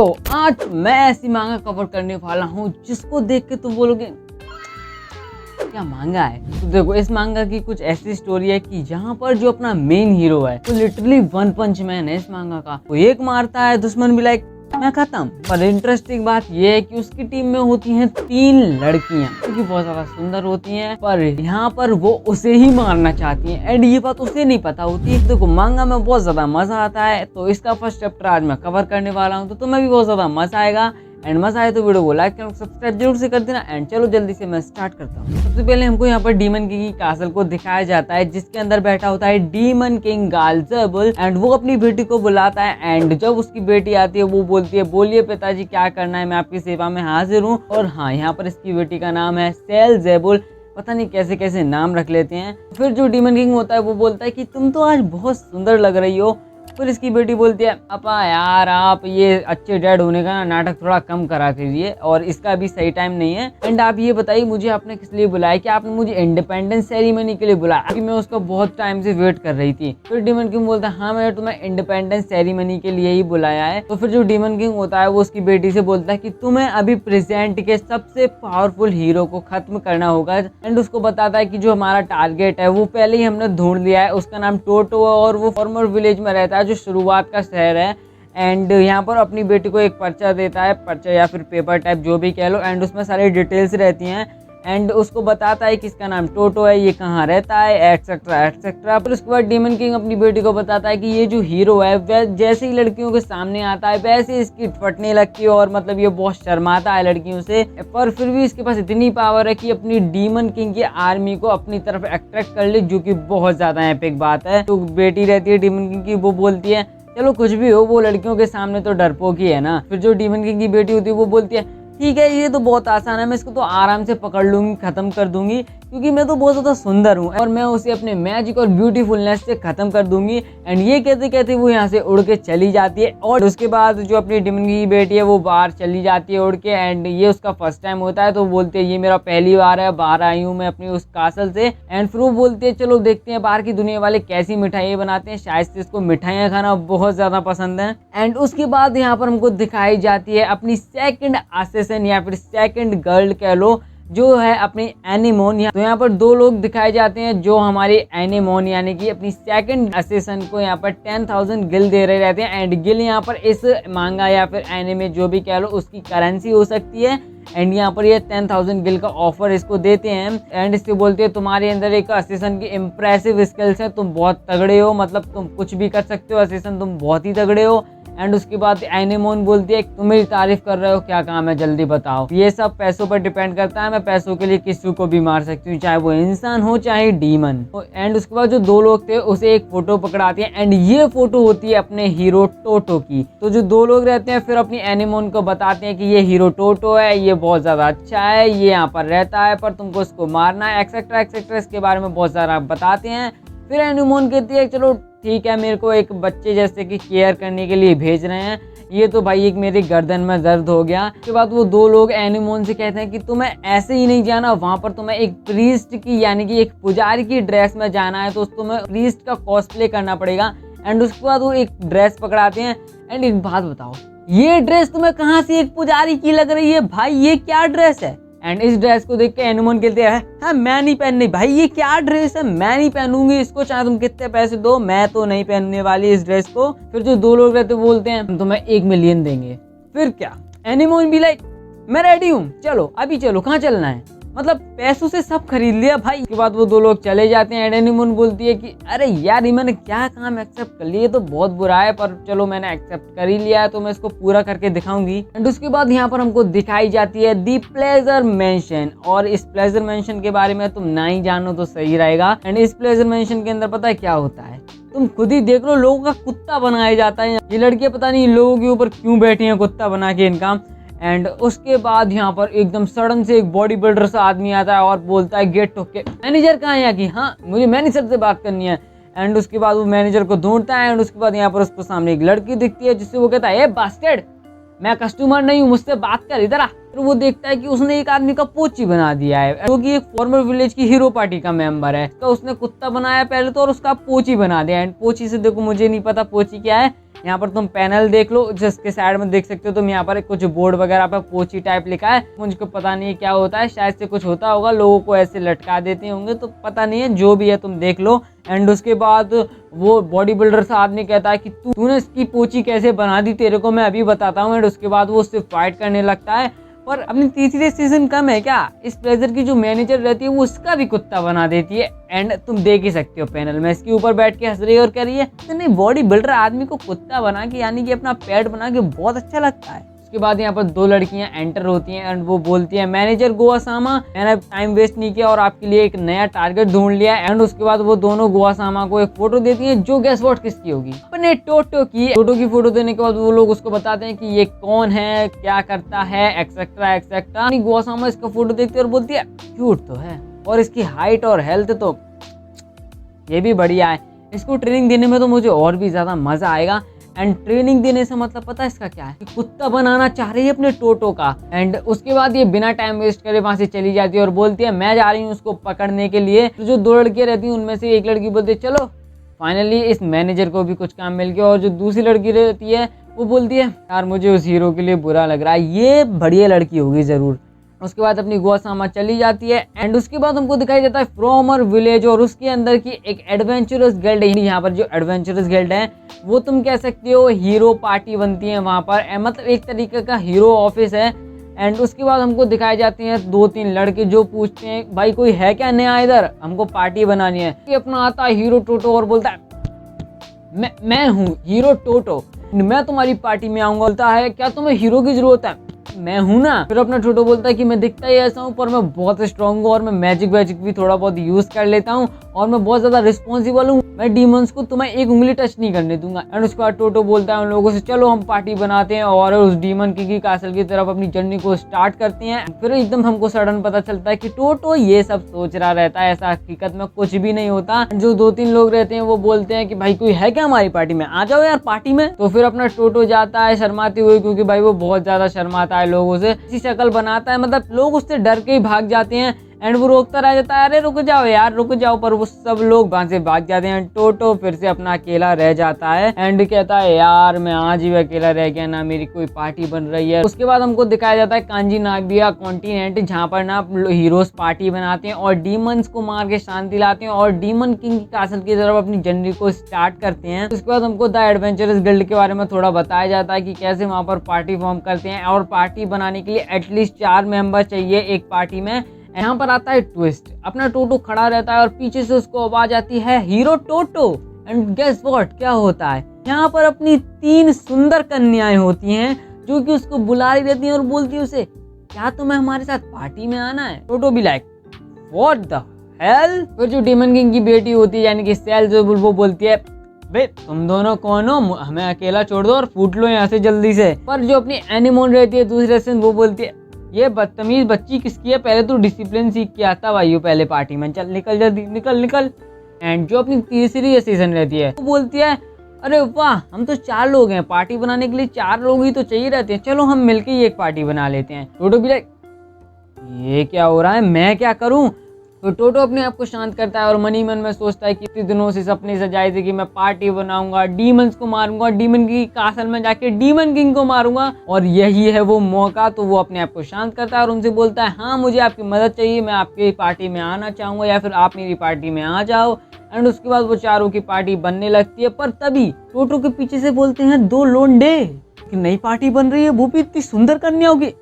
तो आज मैं ऐसी मांगा कवर करने वाला हूँ जिसको देख के तुम बोलोगे क्या मांगा है। तो देखो, इस मांगा की कुछ ऐसी स्टोरी है कि जहाँ पर जो अपना मेन हीरो है वो लिटरली वन पंच मैन है। इस मांगा का वो एक मारता है, दुश्मन भी लाइक मैं खत्म। पर इंटरेस्टिंग बात यह है कि उसकी टीम में होती हैं 3 लड़कियां जो कि बहुत ज्यादा सुंदर होती हैं, पर यहाँ पर वो उसे ही मारना चाहती हैं एंड ये बात उसे नहीं पता होती है। देखो, मांगा में बहुत ज्यादा मजा आता है, तो इसका फर्स्ट चैप्टर आज मैं कवर करने वाला हूँ, तो तुम्हें भी बहुत ज्यादा मजा आएगा। एंड मजा आए तो वीडियो को लाइक करना, सब्सक्राइब जरूर से कर देना। एंड चलो जल्दी से मैं स्टार्ट करता हूँ। सबसे पहले हमको यहाँ पर डीमन किंग की कासल को दिखाया जाता है, जिसके अंदर बैठा होता है डीमन किंग गालज़ेबुल एंड वो अपनी बेटी को बुलाता है। एंड जब उसकी बेटी आती है वो बोलती है, बोलिए पिताजी क्या करना है, मैं आपकी सेवा में हाजिर हूँ। और हाँ, यहाँ पर इसकी बेटी का नाम है सेलज़ेबुल। पता नहीं कैसे कैसे नाम रख लेते हैं। फिर जो डीमन किंग होता है वो बोलता है कि तुम तो आज बहुत सुंदर लग रही हो। फिर इसकी बेटी बोलती है, पापा यार आप ये अच्छे डैड होने का नाटक थोड़ा कम करा कीजिए और इसका भी सही टाइम नहीं है। एंड आप ये बताइए मुझे आपने किस लिए बुलाया, कि आपने मुझे इंडिपेंडेंस सेरेमनी के लिए बुलाया, क्योंकि मैं उसका बहुत टाइम से वेट कर रही थी। फिर डीमन किंग बोलता है, हाँ मैंने तुम्हें इंडिपेंडेंस सेरेमनी के लिए ही बुलाया है। तो फिर जो डीमन किंग होता है वो उसकी बेटी से बोलता है कि तुम्हें अभी प्रेजेंट के सबसे पावरफुल हीरो को खत्म करना होगा। एंड उसको बताता है कि जो हमारा टारगेट है वो पहले ही हमने ढूंढ लिया है, उसका नाम टोटो है और वो फॉर्मर विलेज में रहता है जो शुरुआत का शहर है। एंड यहाँ पर अपनी बेटी को एक पर्चा देता है, पर्चा या फिर पेपर टाइप जो भी कह लो, एंड उसमें सारी डिटेल्स रहती हैं। एंड उसको बताता है कि इसका नाम टोटो है, ये कहाँ रहता है, एक्सेट्रा एक्सेट्रा। फिर उसके बाद डीमन किंग अपनी बेटी को बताता है कि ये जो हीरो है वह जैसे ही लड़कियों के सामने आता है वैसे इसकी फटने लगती है और मतलब ये बहुत शर्माता है लड़कियों से। पर फिर भी इसके पास इतनी पावर है कि अपनी डीमन किंग की आर्मी को अपनी तरफ अट्रैक्ट कर ले, जो कि बहुत ज्यादा एपिक बात है। तो बेटी रहती है डीमन किंग की, वो बोलती है चलो कुछ भी हो, वो लड़कियों के सामने तो डरपोक ही है ना। फिर जो डीमन किंग की बेटी होती है वो बोलती है, ठीक है ये तो बहुत आसान है, मैं इसको तो आराम से पकड़ लूंगी, खत्म कर दूंगी, क्योंकि मैं तो बहुत ज़्यादा सुंदर हूँ और मैं उसे अपने मैजिक और ब्यूटीफुलनेस से खत्म कर दूंगी। एंड ये कहते कहते वो यहाँ से उड़ के चली जाती है। और उसके बाद जो अपनी डीमन की बेटी है वो बाहर चली जाती है उड़ के। एंड ये उसका फर्स्ट टाइम होता है, तो बोलते हैं ये मेरा पहली बार है, बाहर आई हूँ मैं अपनी उस कासल से। एंड फिर वो बोलते हैं चलो देखते हैं बाहर की दुनिया वाले कैसी मिठाइयाँ बनाते हैं, शायद से इसको मिठाइयाँ खाना बहुत ज़्यादा पसंद है। एंड उसके बाद यहाँ पर हमको दिखाई जाती है अपनी सेकंड असिस्टेंट या फिर सेकंड गर्ल कह लो, जो है अपनी एनीमोन। तो यहाँ पर 2 लोग दिखाए जाते हैं जो हमारी एनीमोन यानी कि अपनी सेकंड असिस्टेंट को यहाँ पर 10,000 गिल दे रहे रहते हैं। एंड गिल यहाँ पर इस मांगा या फिर एनीमे जो भी कह लो उसकी करेंसी हो सकती है। एंड यहाँ पर ये 10,000 गिल का ऑफर इसको देते हैं। एंड इससे बोलते हैं तुम्हारे अंदर एक असिस्टेंट की इम्प्रेसिव स्किल्स है, तुम बहुत तगड़े हो, मतलब तुम कुछ भी कर सकते हो असिस्टेंट, तुम बहुत ही तगड़े हो। एंड उसके बाद एनीमोन बोलती है तुम मेरी तारीफ कर रहे हो, क्या काम है जल्दी बताओ। ये सब पैसों पर डिपेंड करता है, मैं पैसों के लिए किसी को भी मार सकती हूँ, चाहे वो इंसान हो चाहे डीमन। एंड उसके बाद जो 2 लोग थे उसे एक फोटो पकड़ाती है एंड ये फोटो होती है अपने हीरो टोटो की। तो जो 2 लोग रहते हैं फिर अपनी एनीमोन को बताते हैं कि ये हीरो टोटो है, ये बहुत ज्यादा अच्छा है, ये यहाँ पर रहता है पर तुमको उसको मारना है, एक्सेट्रा एक्सेट्रा। इसके बारे में बहुत सारा बताते हैं। फिर एनीमोन कहती है चलो ठीक है, मेरे को एक बच्चे जैसे कि केयर करने के लिए भेज रहे हैं, ये तो भाई एक मेरी गर्दन में दर्द हो गया। उसके बाद वो 2 लोग एनीमोन से कहते हैं कि तुम्हें ऐसे ही नहीं जाना, वहां पर तुम्हें एक प्रीस्ट की यानी कि एक पुजारी की ड्रेस में जाना है, तो तुम्हें प्रीस्ट का कॉस्प्ले करना पड़ेगा। एंड उसके बाद वो एक ड्रेस पकड़ाते हैं। एंड एक बात बताओ, ये ड्रेस तुम्हें कहाँ से एक पुजारी की लग रही है भाई, ये क्या ड्रेस है। एंड इस ड्रेस को देख के एनीमोन कहते हैं हाँ मैं नहीं पहननी भाई, ये क्या ड्रेस है, मैं नहीं पहनूंगी इसको, चाहे तुम कितने पैसे दो, मैं तो नहीं पहनने वाली इस ड्रेस को। फिर जो 2 लोग रहते बोलते हैं हम तुम्हें 1 मिलियन देंगे। फिर क्या, एनीमोन भी लाइक मैं रेडी हूँ, चलो अभी चलो, कहाँ चलना है, मतलब पैसों से सब खरीद लिया भाई। उसके बाद वो 2 लोग चले जाते हैं। एनीमोन बोलती है कि अरे यार ये मैंने क्या काम एक्सेप्ट कर लिया, तो बहुत बुरा है पर चलो मैंने एक्सेप्ट कर ही लिया है, तो मैं इसको पूरा करके दिखाऊंगी। एंड उसके बाद यहाँ पर हमको दिखाई जाती है दी प्लेजर मेंशन। और इस प्लेजर मेंशन के बारे में तुम ना ही जानो तो सही रहेगा। एंड इस प्लेजर मेंशन के अंदर पता है क्या होता है, तुम खुद ही देख लो, लोगों का कुत्ता बनाया जाता है। ये लड़कियां पता नहीं लोगों के ऊपर क्यों बैठी हैं कुत्ता बना के इनका। एंड उसके बाद यहाँ पर एकदम सडन से एक बॉडी बिल्डर सा आदमी आता है और बोलता है गेट ओके, मैनेजर कहाँ है यहाँ की, हाँ मुझे मैनेजर से बात करनी है। एंड उसके बाद वो मैनेजर को ढूंढता है। एंड उसके बाद यहाँ पर उसको सामने एक लड़की दिखती है जिससे वो कहता है ए बास्टर्ड, मैं कस्टमर नहीं हूँ, मुझसे बात कर, इधर आ। फिर वो देखता है कि उसने एक आदमी का पोची बना दिया है, जो कि एक फॉर्मर विलेज की हीरो पार्टी का मेंबर है। तो उसने कुत्ता बनाया पहले तो और उसका पोची बना दिया। एंड पोची से देखो मुझे नहीं पता पोची क्या है। यहाँ पर तुम पैनल देख लो, जिसके साइड में देख सकते हो तुम यहाँ पर कुछ बोर्ड वगैरह पर पोची टाइप लिखा है, मुझको पता नहीं क्या होता है, शायद से कुछ होता होगा, लोगों को ऐसे लटका देते होंगे, तो पता नहीं है, जो भी है तुम देख लो। एंड उसके बाद वो बॉडी बिल्डर सा आदमी कहता है कि तूने इसकी पोची कैसे बना दी, तेरे को मैं अभी बताता हूँ। एंड उसके बाद वो उससे फाइट करने लगता है। पर अपनी तीसरी सीजन कम है क्या, इस प्लेजर की जो मैनेजर रहती है वो उसका भी कुत्ता बना देती है। एंड तुम देख ही सकते हो पैनल में इसके ऊपर बैठ के हंस रही है और कह रही है इतने बॉडी बिल्डर आदमी को कुत्ता बना के, यानी कि अपना पेट बना के बहुत अच्छा लगता है। उसके बाद यहाँ पर दो लड़कियां एंटर होती हैं एंड वो बोलती है मैनेजर गोवासामा, मैंने टाइम वेस्ट नहीं किया और आपके लिए एक नया टारगेट ढूंढ लिया। एंड उसके बाद वो दोनों गोवासामा को एक फोटो देती हैं, जो गेस व्हाट किसकी होगी, अपने टोटो की। टोटो की फोटो देने के बाद वो लोग उसको बताते हैं कि ये कौन है, क्या करता है, एक्सेट्रा एक्सेट्रा। गोवासामा इसका फोटो देखती है और बोलती है क्यूट तो है और इसकी हाइट और हेल्थ तो ये भी बढ़िया है, इसको ट्रेनिंग देने में तो मुझे और भी ज्यादा मजा आएगा। एंड ट्रेनिंग देने से मतलब पता है इसका क्या है, कुत्ता बनाना चाह रही है अपने टोटो का। एंड उसके बाद ये बिना टाइम वेस्ट करे वहां से चली जाती है और बोलती है मैं जा रही हूँ उसको पकड़ने के लिए। तो जो दो लड़कियां रहती हैं उनमें से एक लड़की बोलती है चलो, फाइनली इस मैनेजर को भी कुछ काम मिल गया। और जो दूसरी लड़की रहती है वो बोलती है यार मुझे उस हीरो के लिए बुरा लग रहा है, ये बढ़िया लड़की होगी जरूर। उसके बाद अपनी गोवासामा चली जाती है। एंड उसके बाद हमको दिखाई देता है फ्रॉम अवर विलेज, और उसके अंदर की एक एडवेंचरस गिल्ड है। यहाँ पर जो एडवेंचरस गिल्ड है वो तुम कह सकते हो हीरो पार्टी बनती है वहाँ पर, मतलब एक तरीके का हीरो ऑफिस है। एंड उसके बाद हमको दिखाई जाती हैं दो तीन लड़के जो पूछते हैं भाई कोई है क्या नया इधर, हमको पार्टी बनानी है। ये अपना आता है हीरो टोटो और बोलता है मैं हूँ हीरो टोटो, मैं तुम्हारी पार्टी में आऊंगा। बोलता है क्या तुम्हें हीरो की जरूरत है, मैं हूं ना। फिर अपना टोटो बोलता है कि मैं दिखता ही ऐसा हूं पर मैं बहुत स्ट्रांग हूं और मैं मैजिक वैजिक भी थोड़ा बहुत यूज कर लेता हूं और मैं बहुत ज्यादा रिस्पॉन्सिबल हूं, मैं डीमंस को तुम्हें एक उंगली टच नहीं करने दूंगा। एंड उसके बाद टोटो बोलता है उन लोगों से चलो हम पार्टी बनाते हैं और उस डीमन की कासल की तरफ अपनी जर्नी को स्टार्ट करते हैं। फिर एकदम हमको सडन पता चलता है कि टोटो ये सब सोच रहा रहता है, ऐसा हकीकत में कुछ भी नहीं होता। जो दो तीन लोग रहते हैं वो बोलते हैं कि भाई कोई है क्या हमारी पार्टी में, आ जाओ यार पार्टी में। तो फिर अपना टोटो जाता है शर्माते हुए, क्योंकि भाई वो बहुत ज्यादा शर्माता है लोगों से, शक्ल बनाता है, मतलब लोग उससे डर के ही भाग जाते हैं। एंड वो रोकता रह जाता है अरे रुक जाओ यार रुक जाओ, पर वो सब लोग वहां से भाग जाते हैं। टोटो फिर से अपना अकेला रह जाता है एंड कहता है यार मैं आज ही अकेला रह गया ना, मेरी कोई पार्टी बन रही है। उसके बाद हमको दिखाया जाता है कांजी नागिया कॉन्टिनेंट, जहाँ पर ना हीरोज पार्टी बनाते हैं और डीमंस को मार के शांति लाते हैं और डीमन किंग की कासल की तरफ अपनी जर्नी को स्टार्ट करते हैं। उसके बाद हमको द एडवेंचरस गिल्ड के बारे में थोड़ा बताया जाता है कि कैसे वहाँ पर पार्टी फॉर्म करते हैं और पार्टी बनाने के लिए एटलीस्ट 4 मेंबर चाहिए एक पार्टी में। यहाँ पर आता है ट्विस्ट, अपना टोटो खड़ा रहता है और पीछे से उसको आवाज आती है हीरो टोटो। एंड गेस व्हाट क्या होता है, यहाँ पर अपनी 3 सुंदर कन्याएं होती हैं जो कि उसको बुला रही रहती हैं और बोलती है उसे क्या तुम्हें हमारे साथ पार्टी में आना है। टोटो भी लाइक व्हाट द हेल। फिर जो डीमन किंग की बेटी होती है यानी कि सेल जो वो बोलती है बे तुम दोनों कौन हो, हमें अकेला छोड़ दो और फूट लो यहाँ से जल्दी से। पर जो अपनी एनिमोन रहती है दूसरे से, वो बोलती है ये बदतमीज बच्ची किसकी है, पहले तो डिसिप्लिन सीख के आता भाई पहले पार्टी में, चल निकल जल्दी निकल निकल। एंड जो अपनी तीसरी सीजन रहती है वो बोलती है अरे वाह हम तो 4 लोग हैं, पार्टी बनाने के लिए 4 लोग ही तो चाहिए रहते हैं, चलो हम मिलके ही एक पार्टी बना लेते हैं। टोटो भी लाइक ये क्या हो रहा है, मैं क्या करूं। तो टोटो अपने आप को शांत करता है और मनी मन में सोचता है कि इतने दिनों से सपने सजाए थे कि मैं पार्टी बनाऊंगा, डीमंस को मारूंगा, डीमन की कासल में जाके डीमन किंग को मारूंगा और यही है वो मौका। तो वो अपने आप को शांत करता है और उनसे बोलता है हाँ मुझे आपकी मदद चाहिए, मैं आपकी पार्टी में आना चाहूंगा या फिर आप मेरी पार्टी में आ जाओ। एंड उसके बाद वो चारों की पार्टी बनने लगती है। पर तभी टोटो के पीछे से बोलते हैं 2 लोंडे कि नई पार्टी बन रही है, वो भी इतनी सुंदर कन्या होगी,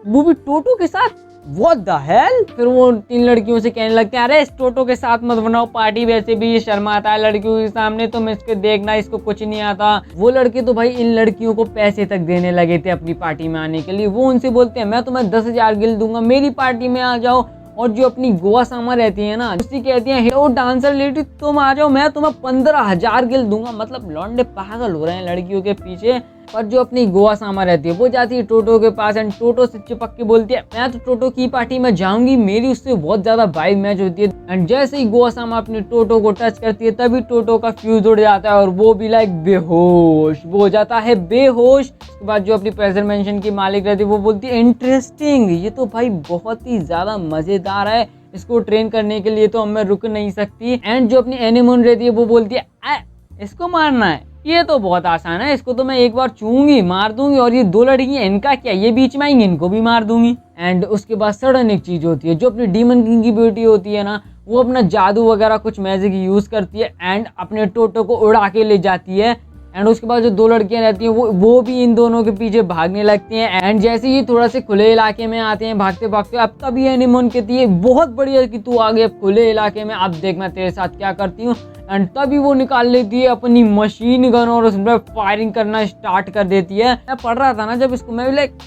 वो भी टोटो के साथ, What the hell? फिर वो 3 लड़कियों से कहने लगते हैं अरे इस टोटो के साथ मत बनाओ पार्टी, वैसे भी ये शर्माता है लड़कियों के सामने, तो मैं इसके देखना इसको कुछ नहीं आता। वो लड़के तो भाई इन लड़कियों को पैसे तक देने लगे थे अपनी पार्टी में आने के लिए। वो उनसे बोलते हैं मैं तुम्हें 10,000 गिल दूंगा, मेरी पार्टी में आ जाओ। और जो अपनी गोवासामा रहती है ना, उसी कहती है हेलो डांसर लेडी तुम आ जाओ, मैं तुम्हें 15,000 गिल दूंगा। मतलब लौंडे पागल हो रहे हैं लड़कियों के पीछे। पर जो अपनी गोवासामा रहती है वो जाती है टोटो के पास एंड टोटो से चिपक के बोलती है मैं तो टोटो की पार्टी में जाऊंगी, मेरी उससे बहुत ज्यादा वाइब मैच होती है। एंड जैसे ही गोवासामा अपने टोटो को टच करती है तभी टोटो का फ्यूज उड़ जाता है और वो भी लाइक बेहोश, वो हो जाता है बेहोश। उसके बाद जो अपनी प्रेजर मेंशन की मालिक रहती है वो बोलती है इंटरेस्टिंग, ये तो भाई बहुत ही ज्यादा मजेदार है, इसको ट्रेन करने के लिए तो मैं रुक नहीं सकती। एंड जो अपनी एनिमोन रहती है वो बोलती है इसको मारना है, ये तो बहुत आसान है, इसको तो मैं एक बार छूंगी मार दूंगी, और ये दो लड़की इनका क्या, ये बीच में आएंगे इनको भी मार दूंगी। एंड उसके बाद सडन एक चीज होती है, जो अपनी डीमन किंग की बेटी होती है ना, वो अपना जादू वगैरह कुछ मैजिक यूज करती है एंड अपने टोटो को उड़ा के ले जाती है। एंड उसके बाद जो दो लड़कियां रहती हैं वो भी इन दोनों के पीछे भागने लगती हैं। एंड जैसे ही थोड़ा से खुले इलाके में आते हैं भागते भागते, अब तभी एनीमोन कहती है बहुत बढ़िया कि तू आ गया खुले इलाके में, अब देख मैं तेरे साथ क्या करती हूँ। एंड तभी वो निकाल लेती है अपनी मशीन गन और उसमें फायरिंग करना स्टार्ट कर देती है। मैं पढ़ रहा था ना जब इसको, मैं लाइक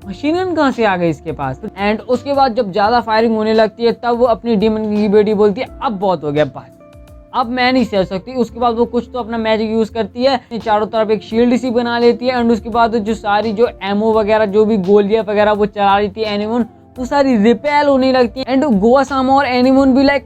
मशीन गन कहाँ से आ गई इसके पास। एंड उसके बाद जब ज्यादा फायरिंग होने लगती है तब वो अपनी डीमन की बेटी बोलती है अब बहुत हो गया, बस अब मैं नहीं सह सकती। उसके बाद वो कुछ तो अपना मैजिक यूज करती है, चारों तरफ एक शील्ड सी बना लेती है। एंड उसके बाद जो सारी जो एमओ वगैरह जो भी गोलियां वगैरह वो चला रही थी एनीमोन, वो सारी रिपेल होने लगती है। एंड गोवासामा और एनीमोन भी लाइक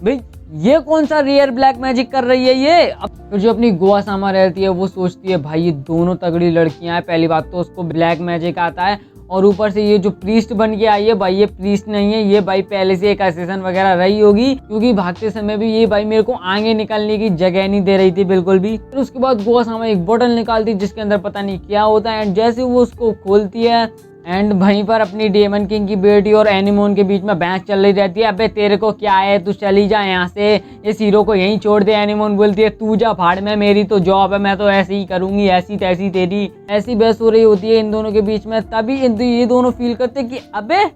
भाई ये कौन सा रेयर ब्लैक मैजिक कर रही है ये। अब जो अपनी गोवासामा रहती है वो सोचती है भाई ये दोनों तगड़ी लड़कियां हैं, पहली बात तो उसको ब्लैक मैजिक आता है, और ऊपर से ये जो प्रीस्ट बन के आई है भाई ये प्रीस्ट नहीं है, ये भाई पहले से एक असिस्टेंट वगैरह रही होगी, क्योंकि भागते समय भी ये भाई मेरे को आगे निकलने की जगह नहीं दे रही थी बिल्कुल भी। फिर उसके बाद गोवासामा एक बोतल निकालती जिसके अंदर पता नहीं क्या होता है। एंड जैसे वो उसको खोलती है एंड वहीं पर अपनी डेमन किंग की बेटी और एनीमोन के बीच में बहस चल रही रहती है, अबे तेरे को क्या है, तू चली जा यहाँ से, इस हीरो को यहीं छोड़ दे। एनीमोन बोलती है तू जा भाड़ में, मेरी तो जॉब है, मैं तो ऐसे ही करूंगी, ऐसी तैसी तेरी। ऐसी बहस हो रही होती है इन दोनों के बीच में। तभी ये दोनों फील करते कि अबे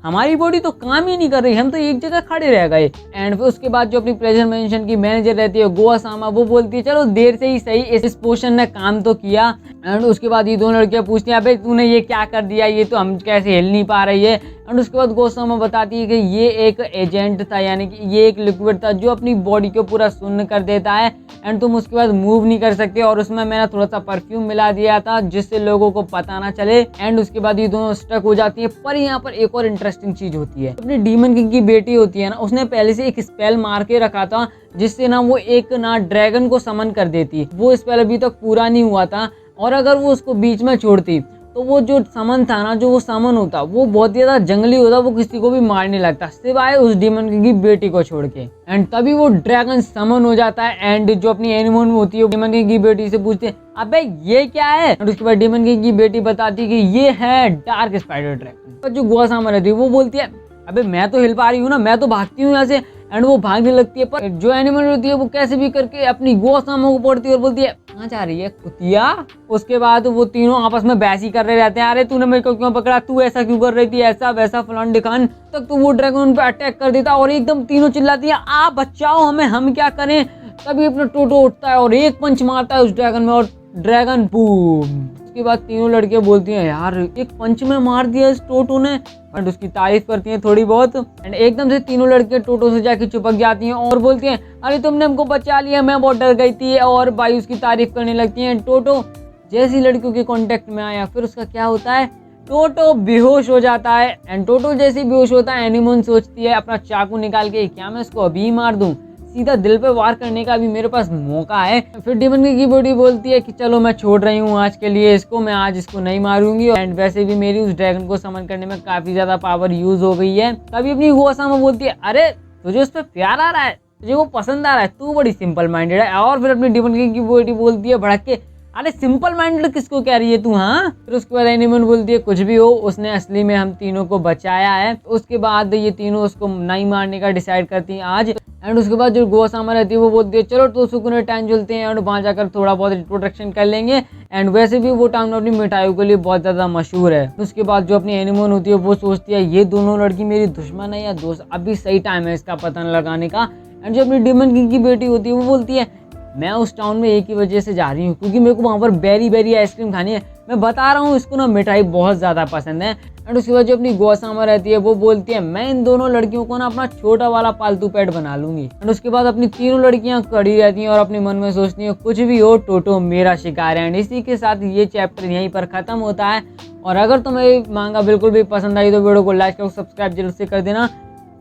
हमारी बॉडी तो काम ही नहीं कर रही, हम तो एक जगह खड़े रह गए। एंड फिर उसके बाद जो अपनी प्रेजेंट मेंशन की मैनेजर रहती है गोवासामा, वो बोलती है चलो देर से ही सही इस पोशन ने काम तो किया। एंड उसके बाद ये दोनों लड़कियां पूछती हैं अबे तूने ये क्या कर दिया, ये तो हम कैसे हिल नहीं पा रही है। एंड उसके बाद गोवासामा बताती है कि ये एक एजेंट था, यानी कि ये एक लिक्विड था जो अपनी बॉडी को पूरा सुन्न कर देता है एंड तुम उसके बाद मूव नहीं कर सकते, और उसमें मैंने थोड़ा सा परफ्यूम मिला दिया था जिससे लोगों को पता ना चले। एंड उसके बाद ये दोनों स्टक हो जाती है। पर यहाँ पर एक और इंटरेस्टिंग चीज होती है, अपनी डीमन किंग की बेटी होती है ना, उसने पहले से एक स्पेल मार के रखा था जिससे ना वो एक ना ड्रैगन को समन कर देती। वो स्पेल अभी तक पूरा नहीं हुआ था, और अगर वो उसको बीच में छोड़ती तो वो जो समन था ना, जो वो समन होता वो बहुत ज्यादा जंगली होता, वो किसी को भी मारने लगता सिवाय उस डीमन किंग की बेटी को छोड़ के। एंड तभी वो ड्रैगन समन हो जाता है। एंड जो अपनी एनीमोन होती है डीमन किंग की बेटी से पूछती है अबे ये क्या है। एंड उसके बाद डीमन किंग की बेटी बताती है कि ये है डार्क स्पाइडर ड्रैगन। तो जो गोवासामा रहती है वो बोलती है अबे मैं तो हिल पा रही हूँ ना, मैं तो भागती हूँ यहाँ से। एंड वो भागने लगती है, पर जो एनिमल होती है वो कैसे भी करके अपनी गोवासामा को पड़ती है और बोलती है कहाँ जा रही है कुतिया। उसके बाद वो तीनों आपस में बहस ही कर रहे रहते हैं, अरे तूने मेरे को क्यों पकड़ा, तू ऐसा क्यों कर रही थी, ऐसा वैसा फलान ढिकान तक। तो वो ड्रैगन उन पे अटैक कर देता और एकदम तीनों चिल्लाती है आ बचाओ हमें, हम क्या करें। तभी अपना टोटो उठता है और एक पंच मारता है उस ड्रैगन में और ड्रैगन बूम। उसके बाद तीनों लड़कियां बोलती हैं यार एक पंच में मार दिया इस टोटो ने, एंड उसकी तारीफ करती हैं थोड़ी बहुत। एंड एकदम से तीनों लड़कियां टोटो से जाके चिपक जाती हैं और बोलती हैं अरे तुमने हमको बचा लिया, मैं बहुत डर गई थी, और भाई उसकी तारीफ करने लगती हैं। टोटो जैसी लड़कियों के कांटेक्ट में आया फिर उसका क्या होता है, टोटो बेहोश हो जाता है। एंड टोटो जैसे बेहोश होता है एनीमोन सोचती है अपना चाकू निकाल के क्या मैं इसको अभी मार दूं, सीधा दिल पे वार करने का भी मेरे पास मौका है। फिर डीमन की बॉडी बोलती है कि चलो मैं छोड़ रही हूँ आज के लिए इसको, मैं आज इसको नहीं मारूंगी। एंड वैसे भी मेरी उस ड्रैगन को समन करने में काफी ज्यादा पावर यूज हो गई है। तभी अपनी गोवासामा बोलती है अरे तुझे उस पर प्यार आ रहा है, तुझे वो पसंद आ रहा है, तू बड़ी सिंपल माइंडेड है। और फिर अपनी डीमन की बॉडी बोलती है भड़क के अरे सिंपल माइंडेड किसको कह रही है तू। हाँ फिर उसके बाद एनीमोन बोलती है कुछ भी हो उसने असली में हम तीनों को बचाया है। उसके बाद ये तीनों उसको नहीं मारने का डिसाइड करती हैं आज। एंड उसके बाद जो गोवासामा रहती है वो बोलती है चलो तो सुकून टाइम चलते हैं और वहाँ जाकर थोड़ा बहुत इंट्रोडक्शन कर लेंगे। एंड वैसे भी वो टाउन अपनी मिठाइयों के लिए बहुत ज़्यादा मशहूर है। उसके बाद जो अपनी एनीमोन होती है वो सोचती है ये दोनों लड़की मेरी दुश्मन है या दोस्त, अभी सही टाइम है इसका पता लगाने का। एंड जो अपनी डीमन किंग की बेटी होती है वो बोलती है मैं उस टाउन में एक ही वजह से जा रही हूँ क्योंकि मेरे को वहाँ पर बेरी बेरी आइसक्रीम खानी है। मैं बता रहा हूँ इसको ना मिठाई बहुत ज़्यादा पसंद है। एंड उसके बाद जो अपनी गोवासामा रहती है वो बोलती है मैं इन दोनों लड़कियों को ना अपना छोटा वाला पालतू पेट बना लूंगी। एंड उसके बाद अपनी तीनों लड़कियां खड़ी रहती हैं और अपने मन में सोचती हैं कुछ भी हो टोटो मेरा शिकार है। एंड इसी के साथ ये चैप्टर यहीं पर खत्म होता है। और अगर तुम्हें मांगा बिल्कुल भी पसंद आई तो वीडियो को लाइक और सब्सक्राइब जरूर से कर देना।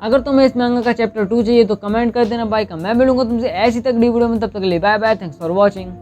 अगर तुम्हें इस मांगा का चैप्टर 2 चाहिए तो कमेंट कर देना भाई का। मैं मिलूंगा तुमसे ऐसी तगड़ी वीडियो में, तब तक के लिए bye bye, thanks for watching.